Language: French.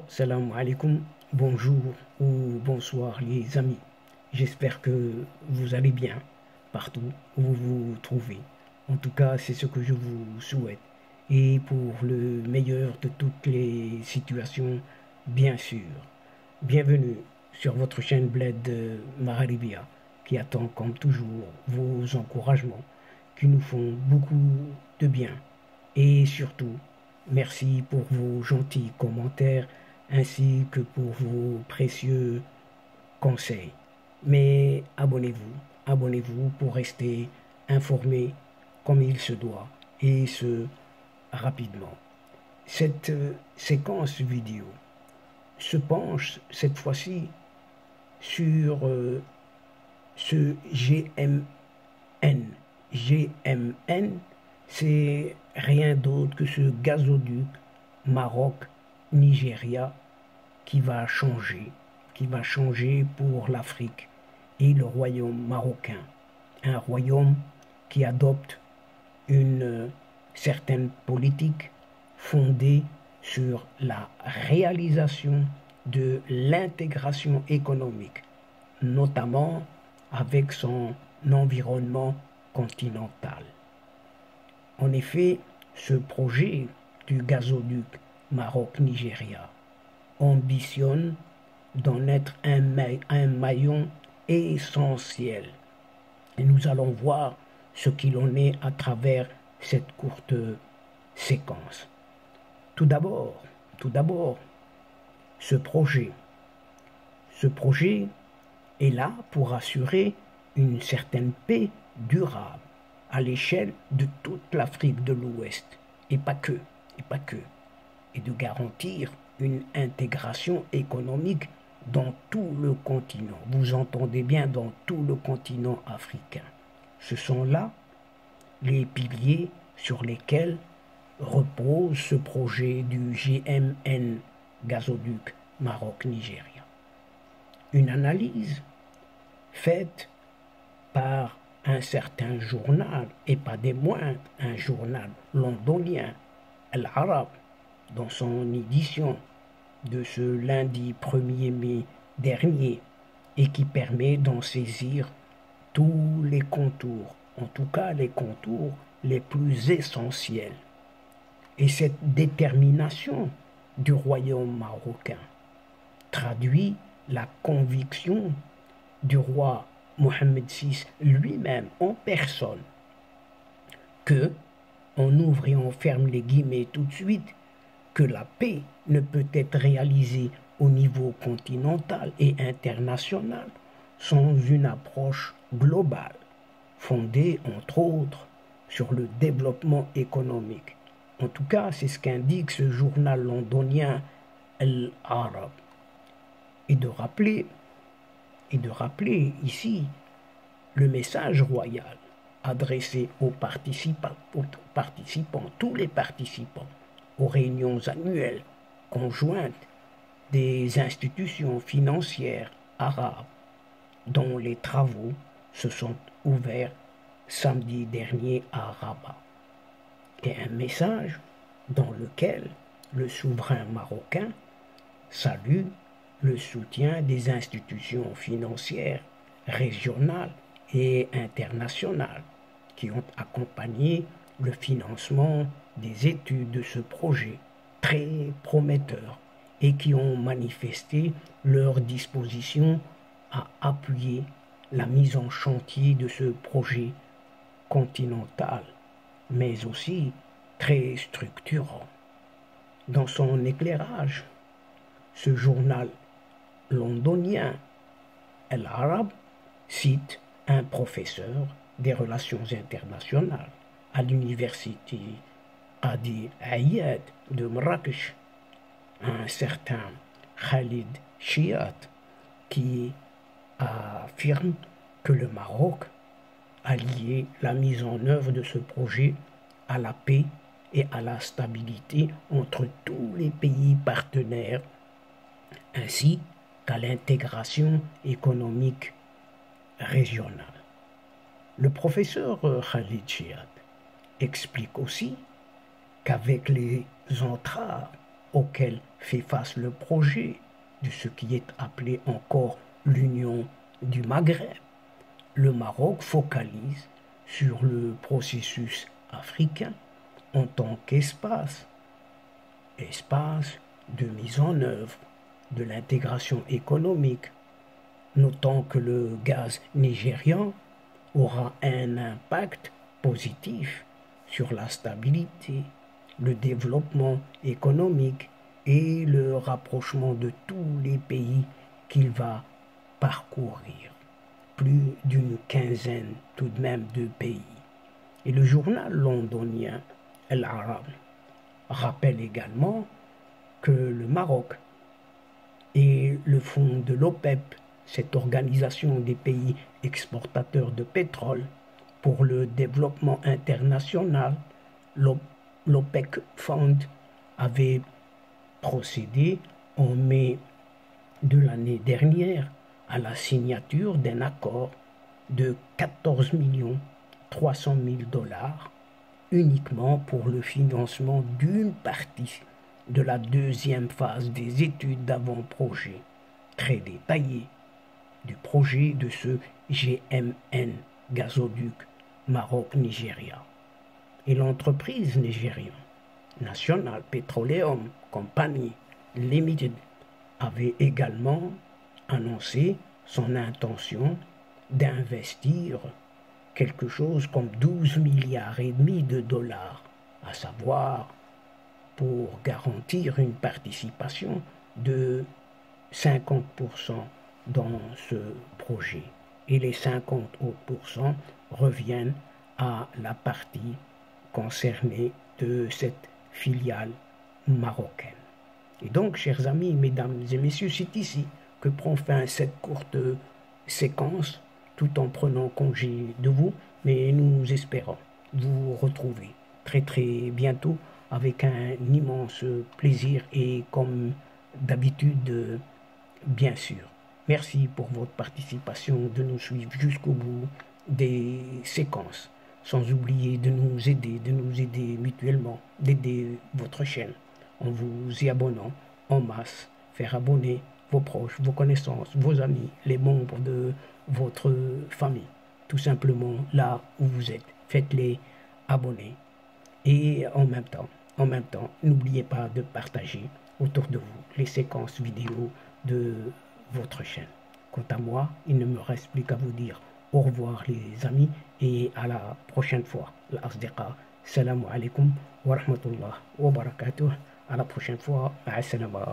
Salam alaikum, bonjour ou bonsoir les amis. J'espère que vous allez bien partout où vous vous trouvez. En tout cas, c'est ce que je vous souhaite. Et pour le meilleur de toutes les situations, bien sûr. Bienvenue sur votre chaîne Bled Maharibia qui attend comme toujours vos encouragements qui nous font beaucoup de bien. Et surtout, merci pour vos gentils commentaires ainsi que pour vos précieux conseils. Mais abonnez-vous pour rester informé comme il se doit et ce rapidement. Cette séquence vidéo se penche cette fois-ci sur ce GMN. GMN, c'est rien d'autre que ce gazoduc Maroc-Nigeria qui va changer pour l'Afrique et le royaume marocain. Un royaume qui adopte une certaine politique fondée sur la réalisation de l'intégration économique, notamment avec son environnement continental. En effet, ce projet du gazoduc Maroc-Nigeria ambitionne d'en être un maillon essentiel. Et nous allons voir ce qu'il en est à travers cette courte séquence. Tout d'abord, ce projet est là pour assurer une certaine paix durable à l'échelle de toute l'Afrique de l'Ouest, et pas que, et de garantir une intégration économique dans tout le continent. Vous entendez bien, dans tout le continent africain. Ce sont là les piliers sur lesquels repose ce projet du GMN, gazoduc Maroc-Nigeria. Une analyse faite par un certain journal, et pas des moindres, un journal londonien, Al-Arab, dans son édition de ce lundi 1er mai dernier, et qui permet d'en saisir tous les contours, en tout cas les contours les plus essentiels. Et cette détermination du royaume marocain traduit la conviction du roi Mohammed VI lui-même en personne que, on ouvre et on ferme les guillemets tout de suite, que la paix ne peut être réalisée au niveau continental et international sans une approche globale, fondée entre autres sur le développement économique. En tout cas, c'est ce qu'indique ce journal londonien Al-Arab. Et de rappeler ici le message royal adressé aux participants, tous les participants, aux réunions annuelles conjointes des institutions financières arabes dont les travaux se sont ouverts samedi dernier à Rabat. Et un message dans lequel le souverain marocain salue le soutien des institutions financières régionales et internationales qui ont accompagné le financement des études de ce projet très prometteur et qui ont manifesté leur disposition à appuyer la mise en chantier de ce projet continental, mais aussi très structurant. Dans son éclairage, ce journal londonien Al-Arab cite un professeur des relations internationales à l'université Qadi Ayad de Marrakech, un certain Khalid Chiat, qui affirme que le Maroc a lié la mise en œuvre de ce projet à la paix et à la stabilité entre tous les pays partenaires, ainsi qu'à l'intégration économique régionale. Le professeur Khalid Chiat explique aussi qu'avec les entraves auxquels fait face le projet de ce qui est appelé encore l'Union du Maghreb. Le Maroc focalise sur le processus africain en tant qu'espace de mise en œuvre de l'intégration économique, notant que le gaz nigérian aura un impact positif sur la stabilité, le développement économique et le rapprochement de tous les pays qu'il va parcourir. Plus d'une quinzaine tout de même de pays. Et le journal londonien El Arab rappelle également que le Maroc et le fonds de l'OPEP, cette organisation des pays exportateurs de pétrole pour le développement international, l'OPEC Fund, avait procédé en mai de l'année dernière à la signature d'un accord de 14 300 000 $ uniquement pour le financement d'une partie de la deuxième phase des études d'avant-projet très détaillées du projet de ce GMN, gazoduc Maroc-Nigeria. Et l'entreprise nigérienne, National Petroleum Company Limited, avait également annoncé son intention d'investir quelque chose comme 12,5 milliards de dollars, à savoir pour garantir une participation de 50% dans ce projet. Et les 50 autres % reviennent à la partie concernée de cette filiale marocaine. Et donc, chers amis, mesdames et messieurs, c'est ici que prend fin cette courte séquence, tout en prenant congé de vous, mais nous espérons vous retrouver très très bientôt avec un immense plaisir et comme d'habitude, bien sûr. Merci pour votre participation, de nous suivre jusqu'au bout des séquences, sans oublier de nous aider mutuellement, d'aider votre chaîne en vous y abonnant en masse, faire abonner vos proches, vos connaissances, vos amis, les membres de votre famille, tout simplement là où vous êtes. Faites-les abonner et en même temps, n'oubliez pas de partager autour de vous les séquences vidéo de votre chaîne. Quant à moi, il ne me reste plus qu'à vous dire au revoir les amis et à la prochaine fois. L'asdiqa, salam alaikum wa rahmatullah wa barakatuh. À la prochaine fois. Ma'as salama.